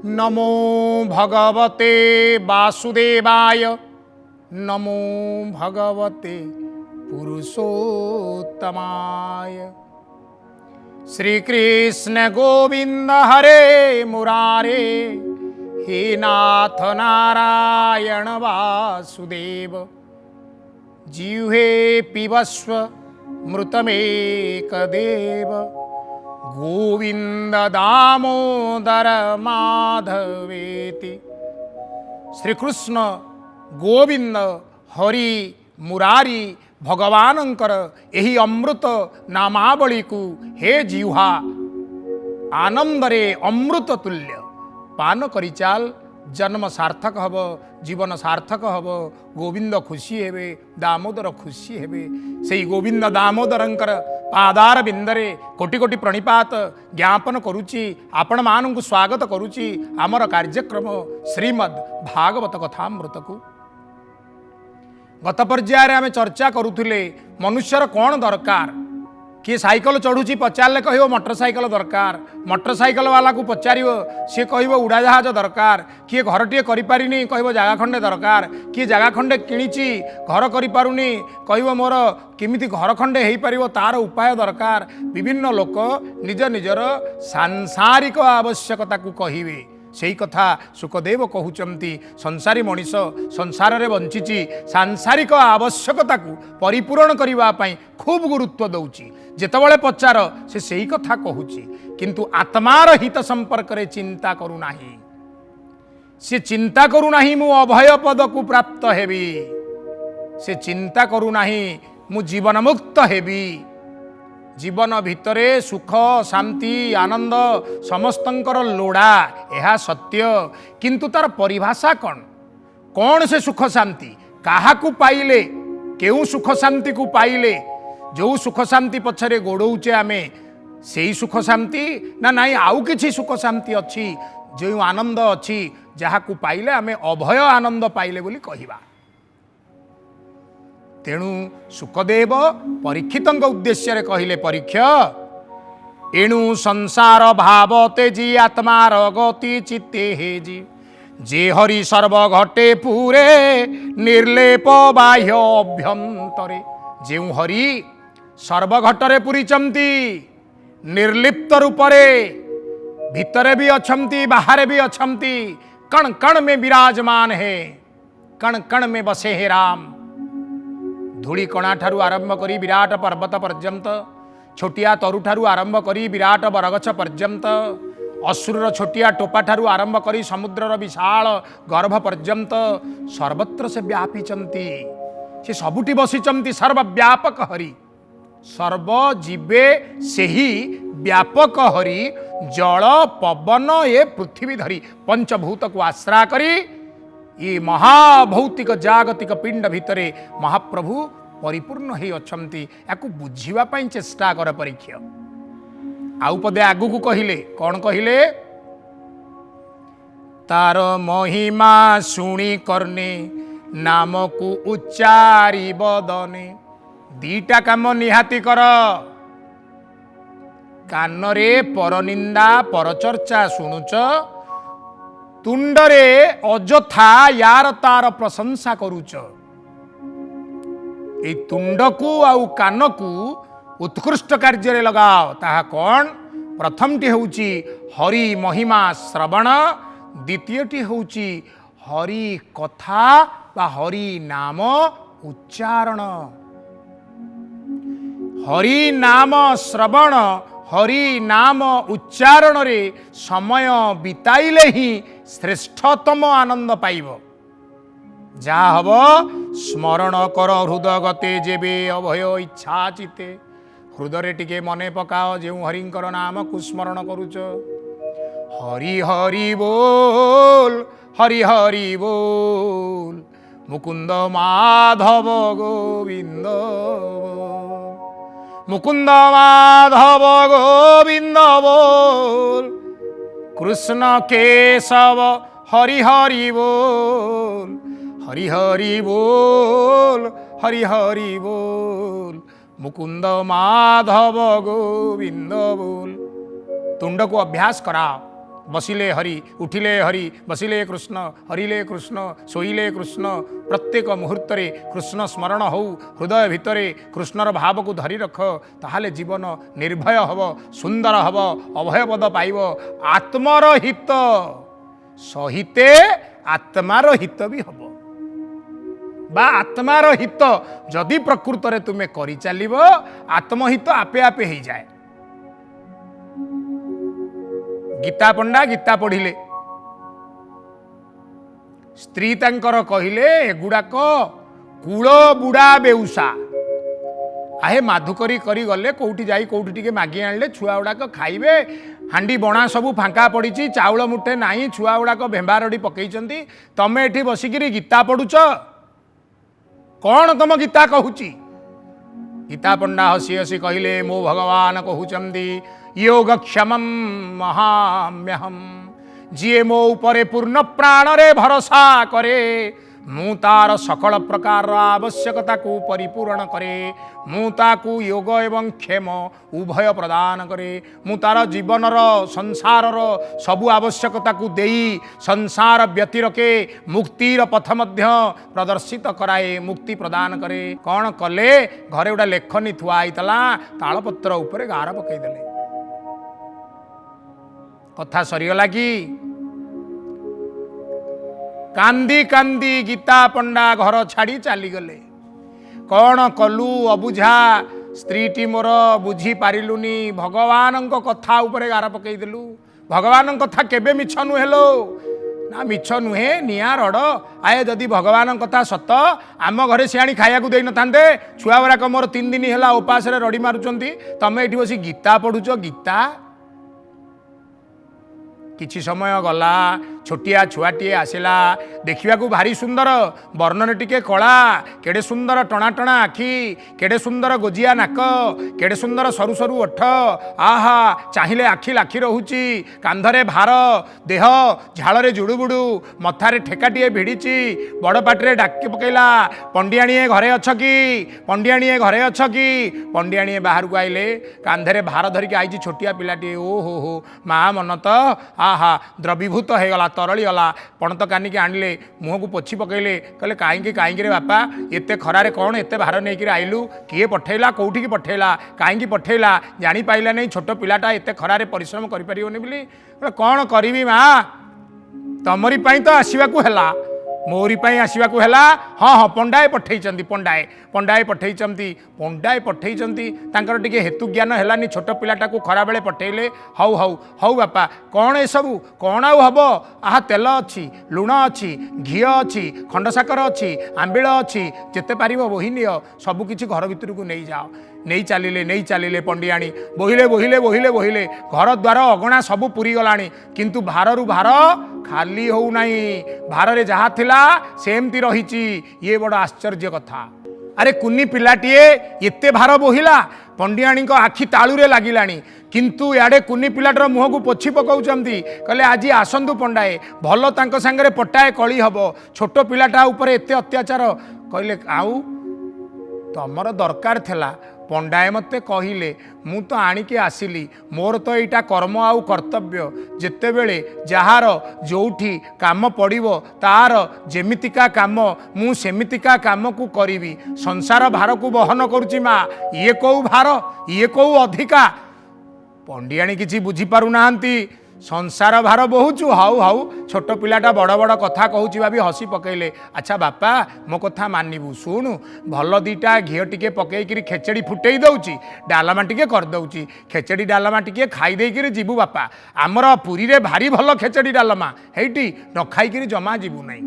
नमो भगवते वासुदेवाय नमो भगवते पुरुषोत्तमाय। श्रीकृष्ण गोविंद हरे मुरारे, हे नाथ नारायण वासुदेव। जिह्वे पिबस्व मृतमेकदेव, गोविंद दामोदर माधवेति। श्रीकृष्ण गोविंद हरि मुरारी भगवानंकर एही अमृत नामावली को हे जिह्वा आनंदरे अमृत तुल्य पान करी चाल। जन्म सार्थक हब, जीवन सार्थक हब, गोविंद खुशी हेबे, दामोदर खुशी हेबे। सेई गोविंद दामोदरंकर पादार बिंदरे कोटि कोटि प्रणिपात ज्ञापन करुची, आपण मानंकु स्वागत करुची आमर कार्यक्रम श्रीमद् भागवत कथामृत को। गत पर्यायर आम चर्चा करुले मनुष्यर कौन दरकार। किए साइकल चढ़ुची पचारे कह मोटरसाइकल दरकार, मोटरसाइकल वाला को पचार सी कह उड़ाजाहाज दरकार। किए घरटे करें कह जगह खंडे दरकार, किए जगह खंडे किणी घर करें कह मोर किमिति घर खंडे हो पार तार उपाय दरकार। विभिन्न लोक निज निजर सांसारिक आवश्यकता को कहे सेई कथा सुखदेव कहउचंती। संसारी मनीष संसार रे बंचिची सांसारिक आवश्यकता को परिपूरण करबा पई खूब गुरुत्व दउची। जेतबळे पचार से सेई कथा कहूची, किंतु आत्मार हित संपर्क रे चिंता करू नाही। से चिंता करू नाही मु अभय पद को प्राप्त हेबी, से चिंता करू नाही मु जीवन मुक्त हेबी। जीवन भितरे सुख शांति आनंद समस्तंकर लोड़ा यह सत्य, किंतु तार परिभाषा कौन कौन से सुख शांति काहा को पाइले, केउ सुख शांति को पाइले, जो सुख शांति पछरे गोड़ौचे आमे सेई सुख शांति ना नाई आउ किछि सुख शांति अच्छी, जो आनंद अच्छी जहा को पाइले आमे अभय आनंद पाइले बोली कहिबा। तेणु सुखदेव परीक्षित उद्देश्य कहले, परीक्ष एणु संसार भाव तेजी आत्मार गति चित्ते हेजी। जे हरि सर्व घटे पूरे निर्लेप बाह्य अभ्यंतरे। जेउ हरि सर्वघटरे पूरीचंती निर्लिप्त रूपरे, भितरे भी अछंती बाहरे भी अछंती, कण कण में विराजमान है, कण कण में बसे है राम। धूली कणा ठारू आरंभ करी विराट पर्वत पर्यंत, छोटिया तरु ठारू आरंभ करी विराट बरगछ पर्यंत, असुरर छोटिया टोपा ठारू आरंभ करी समुद्रर विशाल गर्भ पर्यंत सर्वत्र से व्यापीचंती। से सबुठी बसीचंती सर्वव्यापक हरि। सर्वजीवे सेही व्यापक हरि जल पवन ए पृथ्वी धरी पंचभूत को आश्रा करी ये महाभौतिक जागतिक पिंड भितरे महाप्रभु परिपूर्ण ही अछंती। याकू बुझिबा पई चेष्टा कर परीक्ष। आउ पदे आगु को कहिले, कौन कहिले? तार महिमा शुणी करने नाम को उच्चारी बदने। दीटा काम निहाती कर, कानरे परनिंदा परचर्चा शुणुच, तुंडरे अजथा यार तार प्रशंसा करूच। ए तुंड को आउ कान को उत्कृष्ट कार्य लगाओ। ताहा कौन? प्रथमटी होउची हरि महिमा श्रवण, द्वितीयटी होउची हरि कथा बा हरि नाम उच्चारण। हरि नाम श्रवण हरि नाम उच्चारण रे समय बिताइले ही श्रेष्ठतम आनंद पाइब। जा हब स्मरण कर हृदय गते जेबे अभय इच्छा चिते। हृदय टिके मने पकाओ जो हरिंकर नाम को स्मरण करुच। हरि हरि बोल हरि हरि बोल, मुकुंद माधव गोविंद बोल, मुकुंद माधव गोविंद बोल, कृष्ण केशव हरि हरि बोल, हरि हरि बोल हरि हरि बोल, मुकुंद माधव गोविंद बोल। तुंड को अभ्यास कराओ, बसिले हरि उठिले हरि बसिले कृष्ण हरिले कृष्ण शोइले कृष्ण प्रत्येक मुहूर्त रे कृष्ण स्मरण हो हृदय भितर कृष्णर भाव को धरी रख ताहले जीवन निर्भय हब सुंदर हब अभयपद पाइब आत्मर हित सहिते आत्मार हित भी हब बा आत्मार हित जदि प्रकृत रे तुमे करि चलिबो आत्महित आपे आपे हो जाए। गीता पंडा गीता पढ़िले स्त्री तांकर कहिले एगुड़ाक कूल बुड़ा बेउसा आहे माधुकरी करी गले कोठी जाई कोठी टिके मागी आनले छुआ गुड़ाक खाइबे हांडी बणा सबू फांका पड़ी चाउल मुठे नाही छुआ गुड़ाक भेम्बारडी पकईचंती तमे एठी बसिकिरी गीता पढ़ुच कौन तुम गीता कहूची। गीता पंडा हसी हसी कहले मो भगवान कहउचंदी योगक्षमं महाम्यहम जी मो उपरे पूर्ण प्राण रे भरोसा करे मु तार सकल प्रकार आवश्यकता को परिपूर्ण करे मु ताकू योग एवं क्षेम उभय प्रदान करे मु तार जीवनर संसारर सबु आवश्यकता को देई संसार व्यतिरके मुक्तिर पथ मध्य प्रदर्शित कराए मुक्ति प्रदान करे। कौन कले घरे गोटा लेखनी थुआ आईतला तालपत्र उपरे गार पकईदेले कथा सरीगला कि कांदी कांदी गीता पंडा घर छाड़ी चलीगले कौन कलु अबुझा स्त्रीटी मोर बुझी पारिलुनी भगवान कथा उपरे गार पकईदेलु भगवान कथा केबे मिछ नुहेलो ना मिछ नुहे निया रड़ आए जदि भगवान कथा सत आम घरे सियाणी खाया दे नथांते छुआ गुराक मोर 3 दिन है उपास रड़ी मारुचंती तमे एठी बसी गीता पढ़ुच गीता किछि समय गला छोटिया छुआटीए आसिला देखा भारी सुंदर वर्णन टिके कला केड़े सुंदर टणा टणा आखि केड़े सुंदर गोजिया नाक केड़े सुंदर सरु सरु ओठ आहा चाहिए आखि लाखि रहुची कांधरे भार देह झाड़े जुड़ुबुड़ू मथारे ठेकाटीए भिड़ी बड़ पाटे डाकी पकेला पंडियाणीए घरे अछ कि पंडियाणीए घरे अछ कि पंडियाणीए बाहर को आइले कांधरे भार धरिक आईची छोटिया पिलाटीए ओ हो माँ मन तो आहा द्रवीभूत हो गला तरली गला पणत कानिक आणले मुह को पोछि पकईले कहले कहीं रे बापा एते खरारे कौन एते भार नहीं आइलु किए पठेला कौटी की पठेला कहीं पठेला जानी पाइला नहीं छोट पिलाटा एते खरारे परिश्रम करि परिबोनी बोली कौन करिवि माँ तमरी पाई तो आसीबाकू हैला मोरी पाई आसीबाकू हैला हाँ हाँ पंडाए पठेइचंती पंडाए पठेइचंती पंडाए पठेइचंती तांकर टिके हेतु ज्ञान हेलानी छोट पिलाटा को खरा बेले पठेइले हौ हौ हौ बापा कौन ए सबू कौन आउ हबो आहा तेल अच्छी लुण अच्छी घी अच्छी खंडसाकर अच्छी आंबिल अच्छी जेते पारिबो बोही नियो सबु किछि घर भितर को नहीं जाओ नहीं चलिले पंडियाणी बोहिले बोहिले बोहिले बोहिले घर द्वार अगणा सबू पूरी गलानी किंतु भारु भार खाली हो नहीं भार रे जहा थिला सेमती रहिची ये बड़ आश्चर्य कथा। अरे कुनी पिलाटीए एते भार बोहिला पंडियाणी को आखि तालुरे लागिलानी किंतु याडे कुनी पिलाटर मुह को पोछि पकाउचंती कहले आज आसंतु पंडाए भल तांको संगे पटाए कली हबो छोट पिलाटा उपरे एते अत्याचार कहले आउ तमर दरकार थिला पंडाए मते कहिले मु तो आणिके आसिली मोर तो यहाँ कर्म आउ कर्तव्य जेते बेले जहार जोठी काम पड़िबो तार जेमितिका काम मु सेमितिका काम को करिवि संसार भार को बहन करुची माँ ये कौ भार ये कौ अधिका पंडियाणी किछि बुझी पारु नाहंती संसार भार बहुचु हाउ हाउ छोट पिलाटा बड़ बड़ कथा कहूची भाभी हसी पकेले अच्छा बापा मो कथा मानिबू शुणु भल दीटा घी टिके पकईकि खेचेड़ी फुटई दउची डालमा टिके कर दउची खेचेड़ी डालमा टिके खाई देइकि जीवु बापा आमर पुरी रे भारी भल खेचेड़ी डालमा हेटी न खाइकि जमा जीवु नहीं।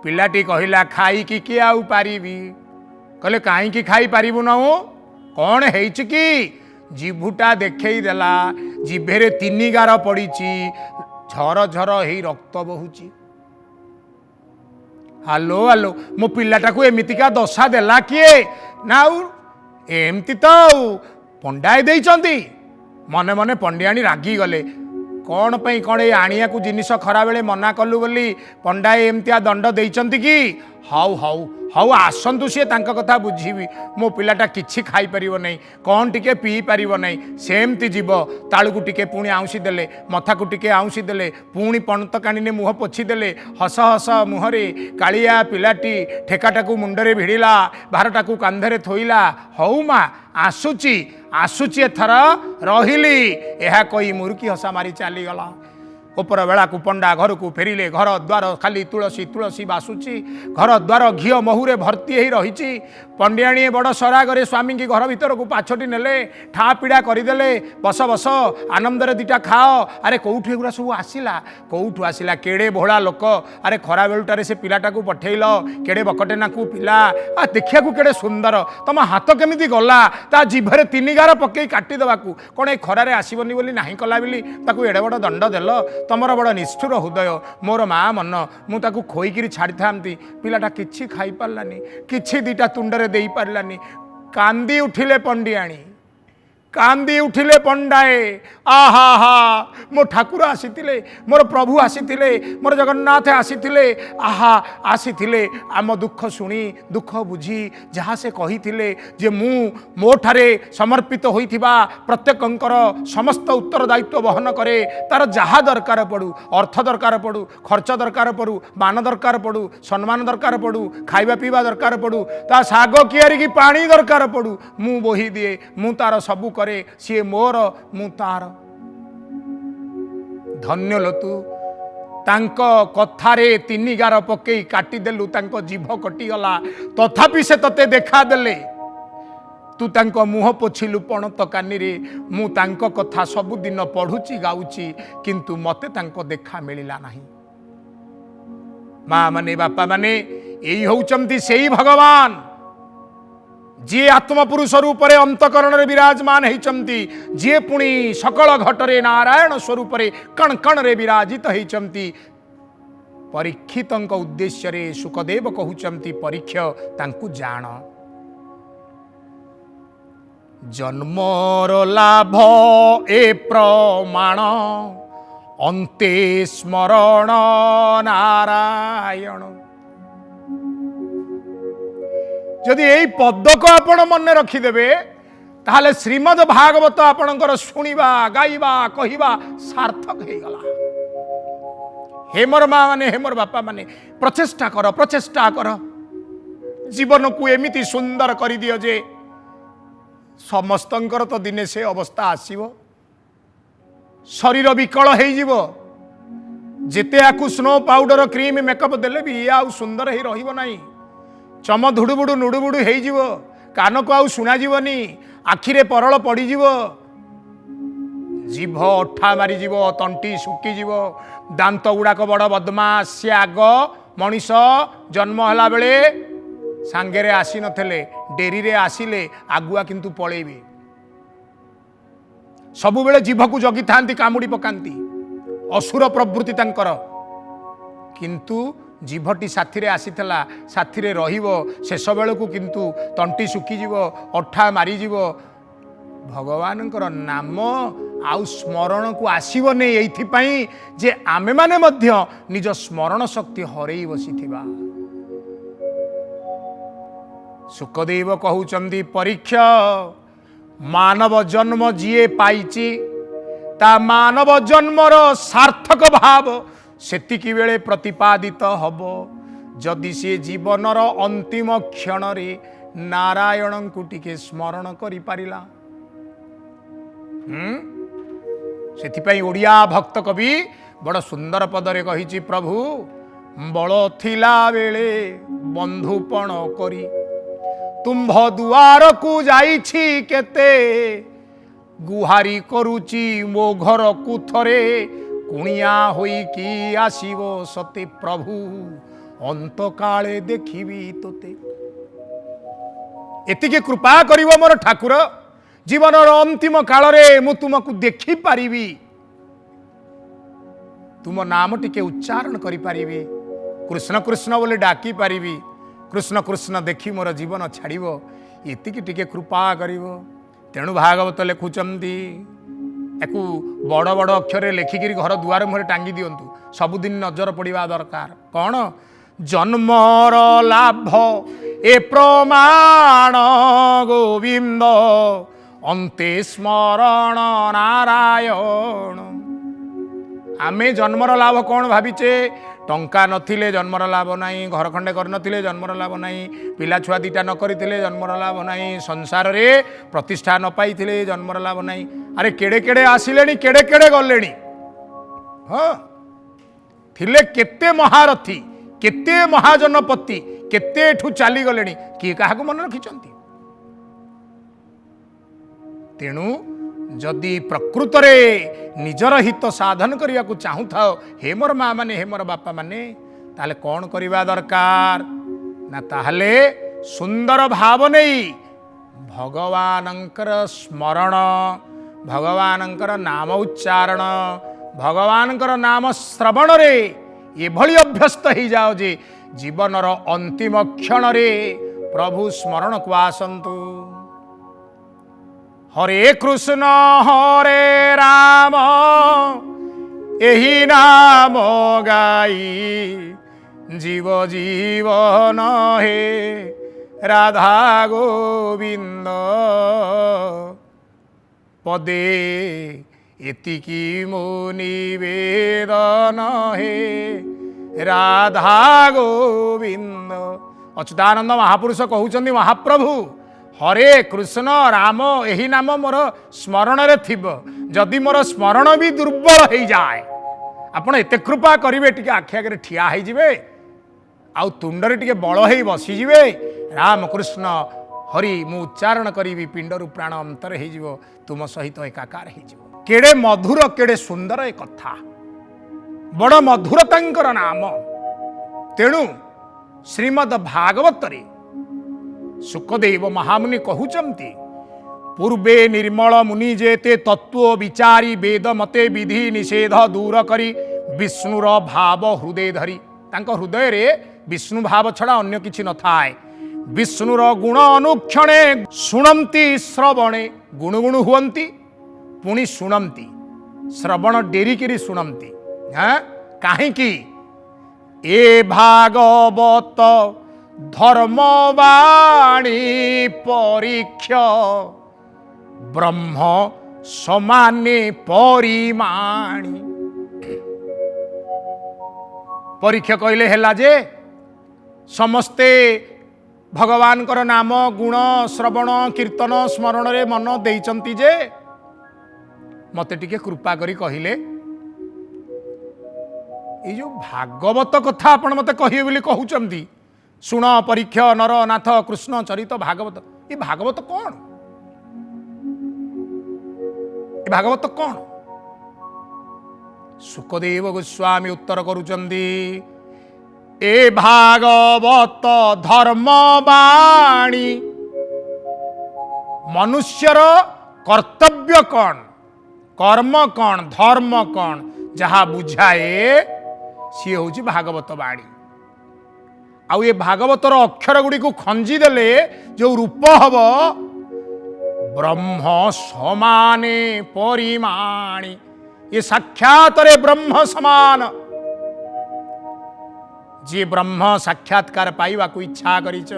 पिलाटी कहिला खाई कि किए आउ पारिबी कहले काईकि खाई पारिबु न कौन हेइछि कि जिभुटा देखई देला जिभेरे 3 गार पड़ी झर झर हे रक्त बहुची हालो हालो मो पिलाटा को एमितिका दशा देला किए ना एमती तो पंडाए देइचंती मने मने पंडियाणी रागी गले कौन पई कौन ये आनिया को जिनिस खरा बेले मना कलु बोली पंडाए एमतिया दंड देइचंती कि हाउ हाउ हाउ आसतु सी कथा बुझी मो पिलाटा किछि खाई परिबो नहीं कौन टिके पी परिबो नहीं सेमती जीव तालुकु टिके पुणी आउंसी देले मथाकु टिके आउंसी देले पुणी पणत काणीने मुह पोछि देले हस हस मुहरे कालिया पिलाटी ठेकाटाकू मुंडरे भिड़िला भारटाकू कांधरे थोइला हौ मा आसुची आसुची एथर रहिली एहा कही मुरुकी हसा मारी चली गला उपर बेला को पंडा घर को फेरिले घर द्वार खाली तुलसी तुलसी बासुची घर द्वार घी महुरे भर्ती हो रही पंडियाणी बड़ सरागरे स्वामी की घर भीतर को पाछटी नेले ठा पीड़ा करदेले बस बस आनंदरे दिटा खाओ अरे कौठू एगुरा सब आसला कौठू आसला केड़े भोला लोक अरे खरा बेलुटारे से पिलाटा को पठेल केड़े बकटेना को पिला देखिया केड़े सुंदर तुम हाथ केमिति गला ता जिभरे 3 गार पकई काटी देवाकू कौन ए खरारे आसबनी बोली नाही कला बोली ताकू एड़े बड़ दंड देल तमर बड़ निष्ठुर हृदय मोर माँ मन मुझे खोईकि छाड़ी था पिलाटा किछि खाई पार्लानी किछि दिटा तुंडरे दे पार्लानी कांदी उठिले पंडियाणी कांदी उठिले पंडाए आहा हा मो ठाकुर आसीथिले मोर प्रभु आसीथिले मोर जगन्नाथ आसीथिले आहा आसीथिले आम दुख शुणी दुख बुझी जहाँ से कहिथिले जे मु मो ठारे समर्पित होइथिबा प्रत्येकंकर समस्त उत्तरदायित्व बहन करे तार जहाँ दरकार पड़ू अर्थ दरकार पड़ू खर्च दरकार पड़ू मान दरकार पड़ू सम्मान दरकार पड़ू खाइबा पीवा दरकार पड़ू ता साग कियारी की पानी दरकार पड़ू मु बोही दिए मु तार सबू करे सी मोर मु तार धन्य लो तू तांको कथारे 3 गार पकई काटिदेलु तांको जीभ कटिगला तथापि से तते देखा देले तू तांको मुह पोछिलु पणत कानी रे मु तांको कथा सबुदिन पढ़ुची गाउची किंतु मते तांको देखा मिलिला नाही माँ माने बापा माने एई होउचंती सेई भगवान जी आत्मपुरुष रूप से अंतकरण विराजमान होती जी पुणी सकल घटरे नारायण स्वरूप कण कण रे विराजित होती परीक्षित उद्देश्य रे सुखदेव कहउचंती परीक्ष तांकु जान जन्मर लाभ ए प्रमाण अंते स्मरण नारायण जदि यही पद को आपण मन रखिदेवे ताहले श्रीमद भागवत आपणकर शुणा गाइबा कहवा सार्थक हो गला। हेमर माँ माने हेमर बापा माने प्रचेष्टा कर जीवन को एमिति सुंदर कर दियो जे समस्तंकर तो दिने से अवस्था आसीबो शरीर विकल हो जिवो जेते आकु स्नो पाउडर क्रीम मेकअप देले भी ये आउ सुंदर ही रहिबो नाही चम धुड़ुबुड़ू नुड़ुबुड़ू हो कान को आउ शुणा जीवनी आखिरे परल पड़ीजीव जीभ अठा मारीजीव तंटी सुखीजीव दांत गुड़ाक बड़ बदमाश सी आग मनीष जन्म है बेले सांगेरे आसी नथिले डेरी रे आसिले आगुआ किंतु पळेबे सबु बेले जीभ को जगी थांती कामुड़ी पकांती असुर प्रवृत्ति तांकर किंतु जीभटी साथी रे आसीथला साथी रे रहिबो शेष बेलू किंतु तंटी सुखीजीव अठा मारीजीव भगवानंकर नाम आउ स्मरण को आसीबो नै एइथिपाई जे आमे माने मध्य निज स्मरण शक्ति हरेई बसिथिबा। सुखदेव कहउचंदी परीक्षा मानव जन्म जीए पाइची ता मानव जन्मर सार्थक भाव सेतिकी बेले प्रतिपादित हब जदि से जीवनर अंतिम क्षण रे नारायण को टिके स्मरण करि पारिला। सेतिपई ओडिया भक्त कवि बड़ सुंदर पदरे कहिछि प्रभु बल थिला बेले बंधुपण करी तुम्भ दुआर को जाइछि केते गुहारी करुची मो घर को थरे कुणिया होई की आसीबो सते प्रभु अंत काले देखिबी तोते। एतिके कृपा करिवो मोर ठाकुर जीवनर अंतिम काल रे मु तुमको देखि पारिबी तुम नाम टिके उच्चारण करि पारिबी कृष्ण कृष्ण बोले डाकी पारिबी कृष्ण कृष्ण देखी मोर जीवन छाड़िबो एतिके टिके कृपा करिवो। तेणु भागवत लिखुचंती याकू बड़ बड़ अक्षर लेखिकी घर दुआर मुहरे टांगी दिंतु सबुदिन नजर पड़ा दरकार कौन जन्मर लाभ ए प्रमाण गोविंद अंते स्मरण नारायण। आमे जन्मर लाभ कौन भाविचे टंका नथिले जन्मर लाभ नाही, घर खंडे कर नथिले जन्मर लाभ नाही, पिला छुआ दीटा न करिथिले जन्मर लाभ नाही, संसार रे प्रतिष्ठा न पाइथिले जन्मर लाभ नाही। अरे केड़े केड़े आसिलेनी केड़े केड़े गलेनी। हाँ थिले केते महारथी केते महाजनपति केते ठु चाली गलेनी, किए काहाकु मन रखिचंती। तेणु जदि प्रकृत रे निजर हित साधन करने को चाहू था हे मोर माँ माने हे मोर बापा माने ताले कौन करवा दरकार ना ताहले सुंदर भाव नहीं भगवानंकर स्मरण भगवानंकर नाम उच्चारण भगवानंकर नाम श्रवण रे ये भली अभ्यस्त ही जाओ जे जीवनर अंतिम क्षण रे प्रभु स्मरण को आसंतु। हरे कृष्ण हरे राम एही नाम गाई जीव जीवन हे राधा गोविंद पदे एतिकी मो निवेदन हे राधा गोविंद। अच्युतानंद महापुरुष कहउचंदी महाप्रभु हरे कृष्ण राम यही नाम मोर स्मरण रे थिबो जदि मोर स्मरण भी दुर्बल हो जाए आपण एते कृपा करिवे टिके आखि आगे ठिया हो जिवे आउ तुंडरे टिके बळ हो बसी जिवे राम कृष्ण हरि मु उच्चारण करी पिंडरु प्राण अंतर हो जिवो तुम सहित एकाकार हो जिवो। केड़े मधुर केड़े सुंदर ए कथा बड़ मधुर तांकर नाम। तेणु श्रीमद् भागवत रे सुखदेव महामुनि कहउचंती पूर्वे निर्मल मुनि जेते तत्व विचारी वेद मते विधि निषेध दूर करी विष्णुर भाव हृदय धरी। तांको हृदय रे विष्णु भाव छड़ा अन्य किछि न थाए। विष्णुर गुण अनुक्षणे शुणंती श्रवणे गुणु गुणु हुवंती पुणी शुणंती श्रवण डेरी करी शुणंती। हाँ काहेकि ए भागवत धर्मवाणी परीक्ष ब्रह्म समाने परिमाणी। परीक्ष कहले हेला जे समस्ते भगवान कर नाम गुण श्रवण कीर्तन स्मरण रे मन देइचंती जे मते टिके कृपा करी कहले ये जो भागवत कथा आपण मते कहिए बोली कहउचंती सुण परीक्ष नर नाथ कृष्ण चरित भागवत ये भागवत कौन ये भागवत कौन। सुखदेव गोस्वामी उत्तर करुचंदी ए भागवत धर्मवाणी मनुष्यर कर्तव्य कौन कर्म कौन धर्म कौन जहा बुझाए सी हूँ भागवत वाणी। आउ ये भागवतर अक्षर गुड़ी को खंजी देले जो रूप हब ब्रह्म समाने परिमाणी ये साक्षात रे ब्रह्म समान। जी ब्रह्म साक्षात्कार पाइबा को इच्छा करिच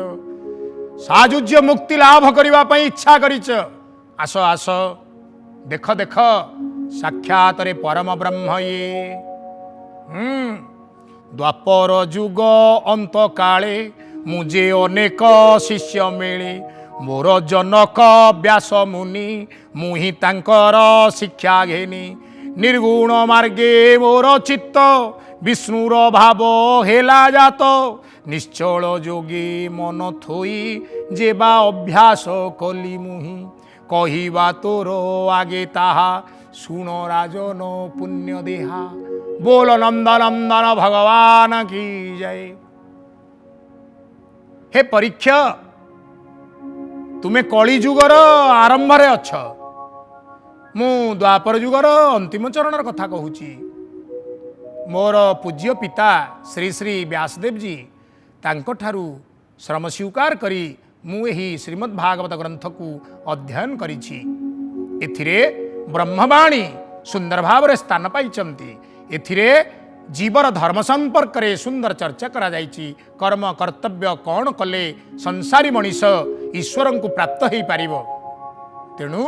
साजुज्य मुक्ति लाभ करबा पई इच्छा करिच आस आस देख देख साक्षात रे परम ब्रह्म ये। द्वापर जुग अंत काले मुझे अनेक शिष्य मिले मोर जनक व्यास मुनि मुहि तांकर शिक्षा घेनी निर्गुण मार्गे मोर चित्त विष्णुर भाव हेला जात निश्चल जोगी मन थोई जेबा अभ्यास कली मुहि कहिबा तोर आगे ताहा सुन राजन पुण्य देहा बोल नंदन नंदन भगवान की जय। हे परीक्षा तुम्हें कली जुगर आरंभ रे अछ मु द्वापर जुगर अंतिम चरण कथा कहूची। मोर पूज्य पिता श्री श्री व्यासदेव जी तांको ठारू श्रम स्वीकार करी मु एही श्रीमद् भागवत ग्रंथ को अध्ययन करिछि। एथिरे ब्रह्मवाणी सुंदर भाव रे स्थान पाइचंती। एथिरे जीवर धर्म संपर्क रे सुंदर चर्चा करा जाइछि। कर्म कर्तव्य कौन कले संसारी मनीष ईश्वर को प्राप्त हो पारिब। तेणु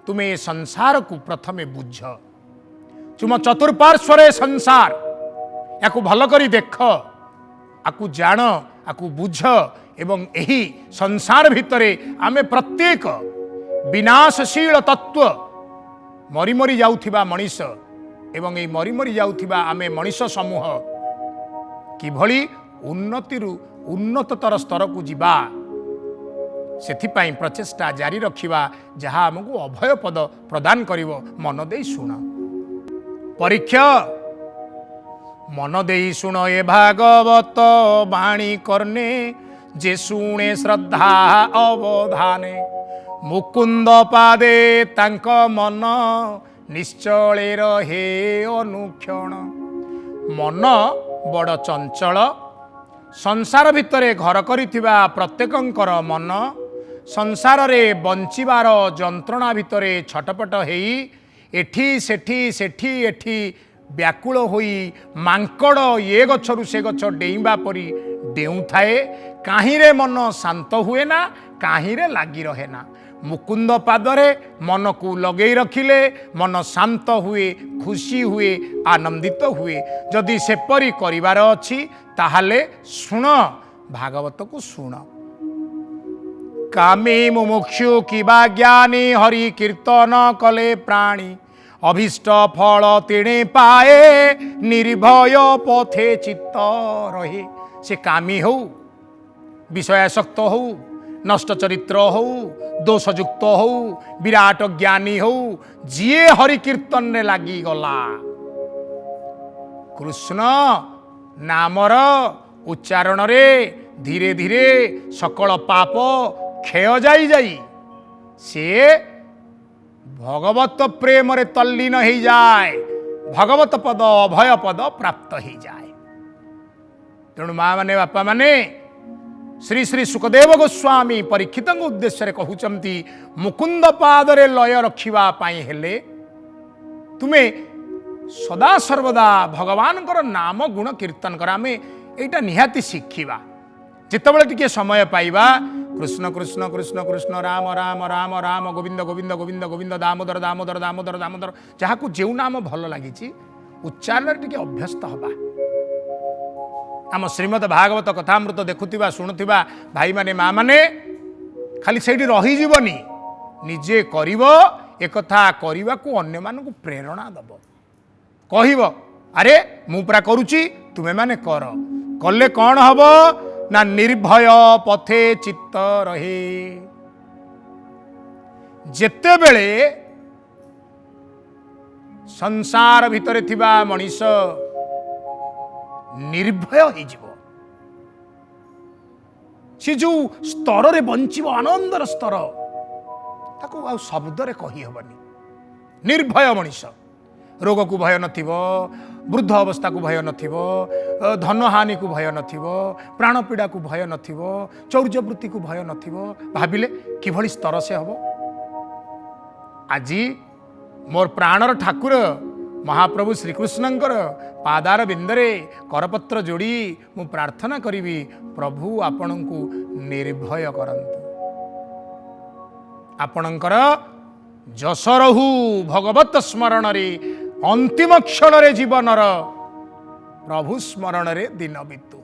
तुमे संसार को प्रथमे बुझ। तुम चतुर्पार्श्वरे संसार याकू भल करी देख, आकू जान, आकू बुझ। एवं यही संसार भितरे आमे प्रत्येक विनाशशील तत्व मरी मरी जाउथिबा मनीष एवं ये मरी मरी जाउथिबा आमे मनीष समूह किभली उन्नतिरु उन्नततर स्तर को जीवा सेथिपाई प्रचेष्टा जारी रखिबा, जहा हमको अभय पद प्रदान करिवो। मन देई शुण परीक्षा, मन देई शुण ए भागवत बाणी करने, जे शुणे श्रद्धा अवधाने, मुकुंद पादे तांक मन निश्चले रहे अनुक्षण। मन बड़ चंचल, संसार भितरे घर करिथिबा प्रत्येकंकर मन संसार रे बंचिबार जंत्रणा भितरे छटपट हेई एठी सेठी सेठी एठी व्याकुल होई मांकड़ ये गछरु से गछ डेइबा परी डेउ थाए। काहीरे मन शांत हुए ना, काहीरे लागी रहे ना। मुकुंद पादरे मन को लगे रखिले मन शांत हुए, खुशी हुए, आनंदित हुए। जदि सेपरी करिवार अछि ताहाले सुण, भागवत को सुण। कामी मुमुक्षु किबा ज्ञानी हरि कीर्तन कले प्राणी, अभीष्ट फल तिणे पाए निर्भय पथे चित्त रहे। से कामी हो, विषयासक्त हो, नष्ट चरित्र हो, दोषयुक्त हो, विराट ज्ञानी हो, जिए हरि कीर्तन रे लागी गला कृष्ण नामर उच्चारण रे धीरे धीरे सकल पाप क्षय जाई जाई से भगवत प्रेम रे तल्लीन हो जाए, भगवत पद अभय पद प्राप्त हो जाए। तेणु माँ माने बापा माने श्री श्री सुखदेव गोस्वामी परीक्षित उद्देश्य कहउचंती, मुकुंद पादरे लय रखिबा पाई हेले तुमे सदा सर्वदा भगवान नाम गुण कीर्तन कर। आमे एटा निहाती शिखिबा, जितेबाला टिके समय पाइबा कृष्ण कृष्ण कृष्ण कृष्ण राम राम राम राम गोविंद गोविंद गोविंद गोविंद दामोदर दामोदर दामोदर दामोदर, जहाकू जो नाम भल लगी उच्चारण टिके अभ्यस्त हबा। आम श्रीमद भागवत कथामृत देखुथिबा शुणुथिबा भाई माने माँ माने खाली सेठी रही जीवनी, निजे करिवो एकथा करिवा को अन्य मानकु प्रेरणा दब। कहिवो अरे मु पुरा करूची तुमे माने कर, कले कौन हबो ना निर्भय पथे चित्त रहे। जेते बेले संसार भितरे थिबा मनीष निर्भय हो जीवो, सी जो स्तर रे बंचिबो आनंदर स्तर ताको आ शब्द रे कहि हबनी। निर्भय मनीष, रोग को भय नथिबो, वृद्ध अवस्था को भय नथिबो, धन हानि को भय नथिबो, प्राण पीड़ा को भय नथिबो, चौर्यवृत्ति को भय नथिबो। भाबिले किभली स्तर से हबो। आजी मोर प्राणर ठाकुर महाप्रभु श्रीकृष्णंकर पादार बिंदरे करपत्र जोड़ी मु प्रार्थना करी, प्रभु आपणंकु निर्भय करंतु, आपणंकर जस रहु भगवत स्मरण रे, अंतिम क्षण रे जीवनर प्रभु स्मरण रे दिन बितु।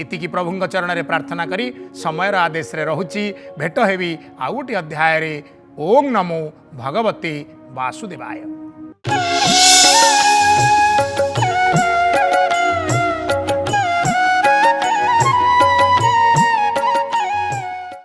इतिकी प्रभुंग चरण रे प्रार्थना करी समयर आदेश रे रहुची। भेट हेबी आउ गोटे अध्याय रे। ओम नमो भगवते वासुदेवाय।